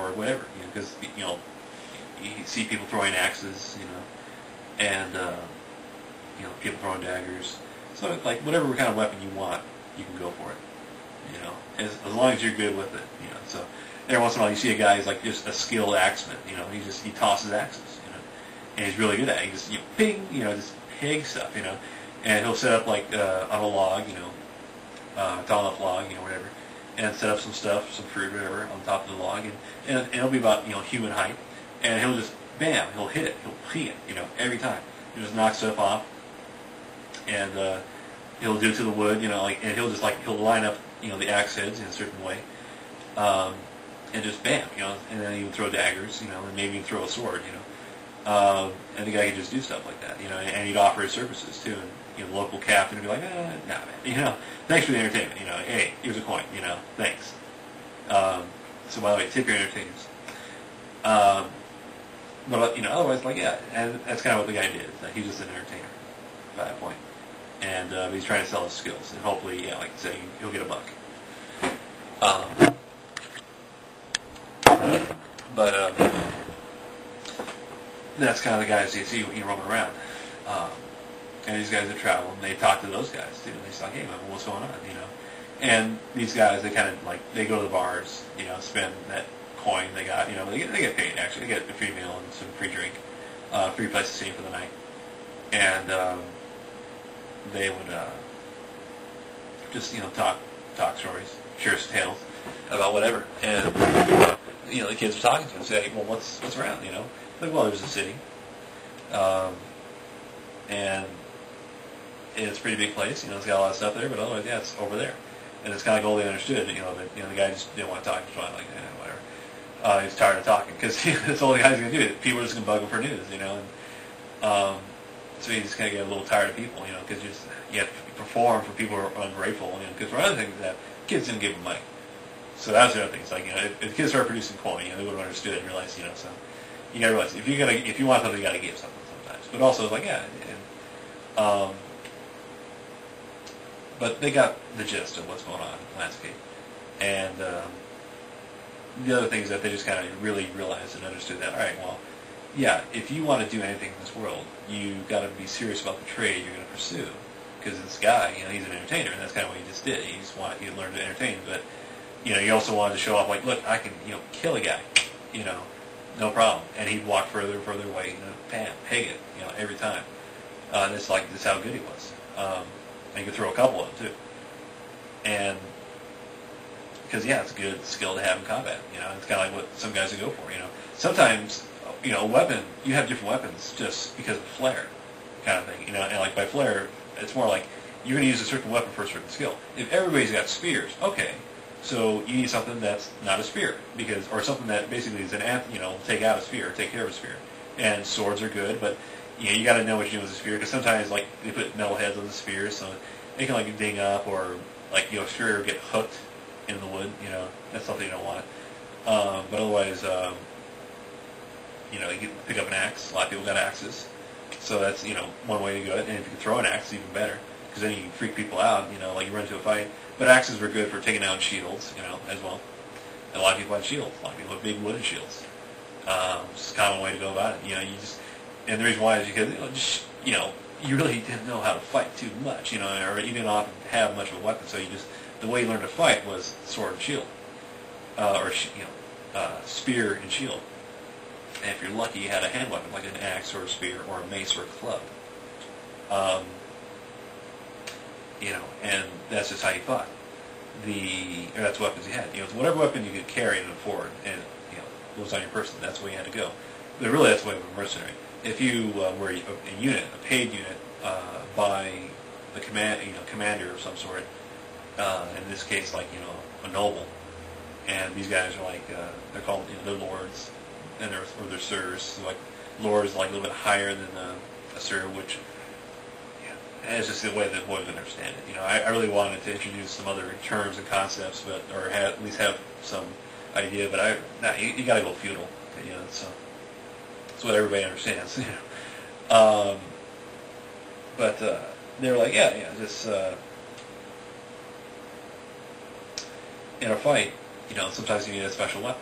or whatever, because you see people throwing axes, and people throwing daggers. So like whatever kind of weapon you want, you can go for it. As long as you're good with it. So every once in a while you see a guy who's like just a skilled axeman. He tosses axes. And he's really good at it. He just ping, just peg stuff. And he'll set up like on a log, tall enough log, whatever, and set up some stuff, some fruit, whatever, on top of the log, and it'll be about human height, and he'll just bam, he'll hit it, he'll ping it, every time. He'll just knock stuff off, and he'll do it to the wood, and he'll line up, the axe heads in a certain way, and just bam, and then he would throw daggers, and maybe even throw a sword, and the guy could just do stuff like that, and he'd offer his services too, and the local captain would be like, nah, man, thanks for the entertainment, hey, here's a coin, thanks. So by the way, tip your entertainers. But otherwise, like, yeah, and that's kind of what the guy did. He's just an entertainer by that point, and he's trying to sell his skills, and hopefully, like I say, he'll get a buck. But that's kind of the guys you see roaming around. And these guys that travel, and they talk to those guys too. And they're like, "Hey, man, what's going on?" And these guys, they kind of like they go to the bars, spend that coin they got. They get paid actually. They get a free meal and some free drink, free place to stay for the night, and they would just talk stories, share some tales about whatever. And the kids are talking to them, say, "Well, what's around?" Like, well, there's a city, and it's a pretty big place. It's got a lot of stuff there, but otherwise, yeah, it's over there. And it's kind of like all they understood. That the guy just didn't want to talk. He's like, whatever. He's tired of talking because that's all the guy's gonna do. People are just gonna bug him for news, And so he just kind of get a little tired of people, because you have to perform for people who are ungrateful, because for other things that kids didn't give him money. So that's the other thing. It's like if the kids started producing coin, they would have understood and realized, So you gotta realize if you want something, you gotta give something sometimes. But also, it's like but they got the gist of what's going on in the landscape. And the other thing is that they just kind of really realized and understood that, all right, well, yeah, if you want to do anything in this world, you got to be serious about the trade you're going to pursue. Because this guy, he's an entertainer, and that's kind of what he just did. He just wanted to learn to entertain. But, he also wanted to show off, like, look, I can, kill a guy, no problem. And he'd walk further and further away, bam, peg it, every time. And it's like, this is how good he was. And you could throw a couple of them, too. And, because, yeah, it's a good skill to have in combat. It's kind of like what some guys would go for, Sometimes, a weapon, you have different weapons just because of flair kind of thing, And like by flair, it's more like you're going to use a certain weapon for a certain skill. If everybody's got spears, okay, so you need something that's not a spear, or something that basically is take out a spear, take care of a spear. And swords are good, but you got to know what you're doing with a spear, because sometimes like they put metal heads on the spears, so it can like ding up, or like a spear will get hooked in the wood. That's something you don't want. But otherwise, you can pick up an axe. A lot of people got axes, so that's one way to go. And if you can throw an axe, even better, because then you can freak people out. Like you run into a fight. But axes were good for taking down shields, as well. And a lot of people had shields. A lot of people had big wooden shields. It's a common way to go about it. And the reason why is because you really didn't know how to fight too much, or you didn't often have much of a weapon. So the way you learned to fight was sword and shield, or spear and shield. And if you're lucky, you had a hand weapon like an axe or a spear or a mace or a club. And that's just how you fought. Or that's weapons you had. Whatever weapon you could carry and afford, and was on your person, that's where you had to go. But really, that's the way of a mercenary. If you were a unit, a paid unit, by the commander of some sort, in this case, like a noble, and these guys are like they're called they're lords, and they're sirs. So like lord is like a little bit higher than a sir, which. And it's just the way that boys understand it. I really wanted to introduce some other terms and concepts, or at least have some idea. But you got to go feudal. So it's what everybody understands. But they were like, yeah, just in a fight, sometimes you need a special weapon.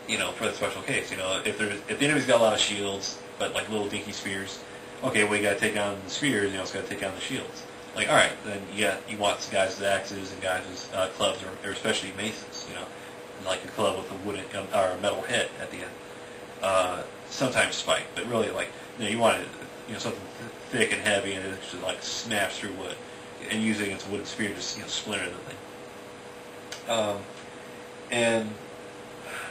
for the special case. If the enemy's got a lot of shields, but like little dinky spears, okay, well you got to take down the spears. It's got to take down the shields. Like, all right, then you want guys with axes and guys with clubs or especially maces. Like a club with a wooden or a metal head at the end. Sometimes spike, but really like you want it, something thick and heavy and it should like smash through wood, and use it against a wooden spear to splinter the thing. And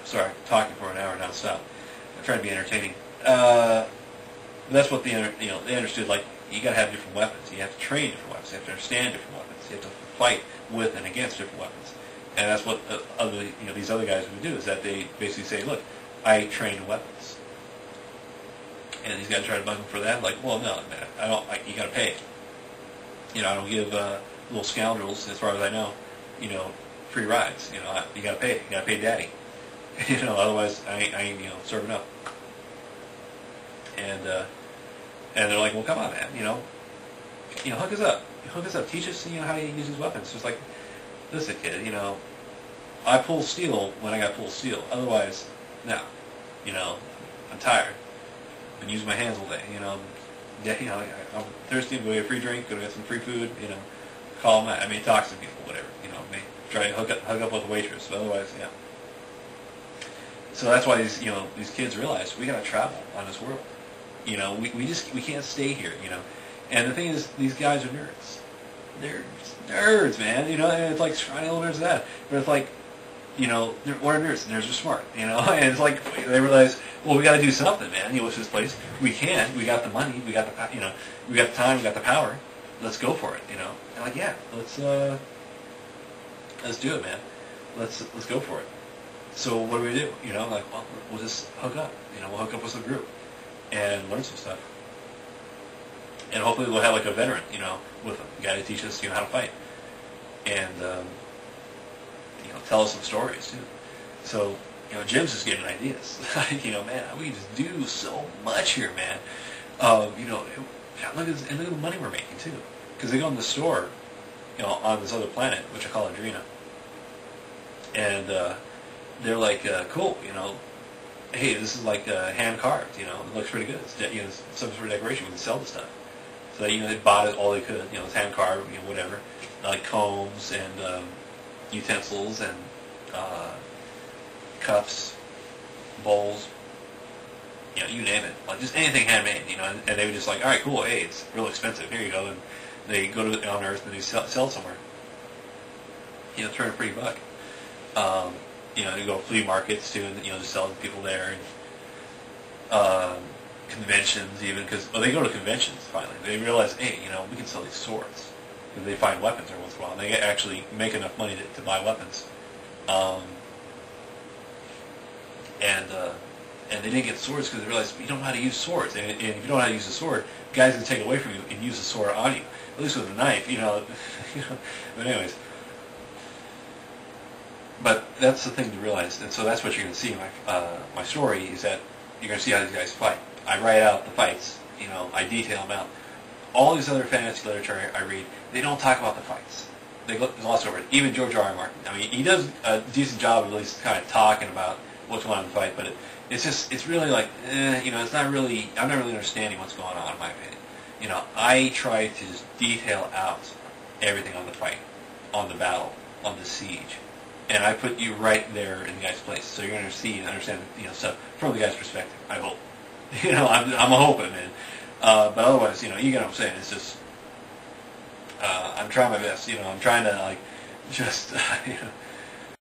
sorry, talking for an hour nonstop. I'm trying to be entertaining. That's what they understood. Like you got to have different weapons. You have to train different weapons. You have to understand different weapons. You have to fight with and against different weapons. And that's what these other guys would do. Is that they basically say, look, I train weapons. And these guys try to bug them for that. Like, well, no, man, I don't. You got to pay. I don't give little scoundrels, as far as I know, free rides. You got to pay. You got to pay daddy. Otherwise I ain't serving up. And they're like, well, come on, man. Hook us up. Hook us up. Teach us, how you use these weapons. Just like, listen, kid. I pull steel when I got to pull steel. Otherwise, no. I'm tired. Been using my hands all day. I'm thirsty. Go get a free drink. Go get some free food. Call them out. Talk to some people. Whatever. Try to hook up with a waitress. But otherwise, yeah. So that's why these kids realize we got to travel on this world. We can't stay here. And the thing is, these guys are nerds. They're nerds, man. And it's like trying to nerds of that. But it's like, what are nerds? Nerds are smart. And it's like they realize, well, we got to do something, man. It's this place. We can. We got the money. We got the we got the time. We got the power. Let's go for it. And like, yeah, let's do it, man. Let's go for it. So what do we do? Like, well, we'll just hook up. We'll hook up with some group and learn some stuff. And hopefully we'll have like a veteran, with a guy to teach us, how to fight. And, tell us some stories too. So, Jim's just getting ideas. Man, we can just do so much here, man. Look at the money we're making too. Because they go in the store, on this other planet, which I call Adrena. And, they're like, cool, hey, this is like hand carved, it looks pretty good. It's some sort of decoration. We can sell the stuff. So they bought it all they could. It's hand carved, whatever, like combs and utensils and cups, bowls, you name it, like just anything handmade, And they were just like, all right, cool, hey, it's real expensive. Here you go. And they go to on Earth and they sell somewhere. Turn a pretty buck. You go to flea markets too, and just selling to people there, and conventions even, because they go to conventions finally. They realize, hey, we can sell these swords. Because they find weapons every once in a while, and they actually make enough money to buy weapons. And they didn't get swords because they realized you don't know how to use swords, and if you don't know how to use a sword, guys can take it away from you and use the sword on you. At least with a knife, But anyways. But that's the thing to realize, and so that's what you're going to see in my story, is that you're going to see how these guys fight. I write out the fights, I detail them out. All these other fantasy literature I read, they don't talk about the fights. They gloss over it. Even George R. R. Martin, he does a decent job of at least kind of talking about what's going on in the fight, but it's really like, it's not really, I'm not really understanding what's going on in my opinion. I try to just detail out everything on the fight, on the battle, on the siege. And I put you right there in the guy's place, so you're going to see and understand, stuff from the guy's perspective. I hope, I'm hoping, man. But otherwise, you get what I'm saying. It's just, I'm trying my best. I'm trying to just,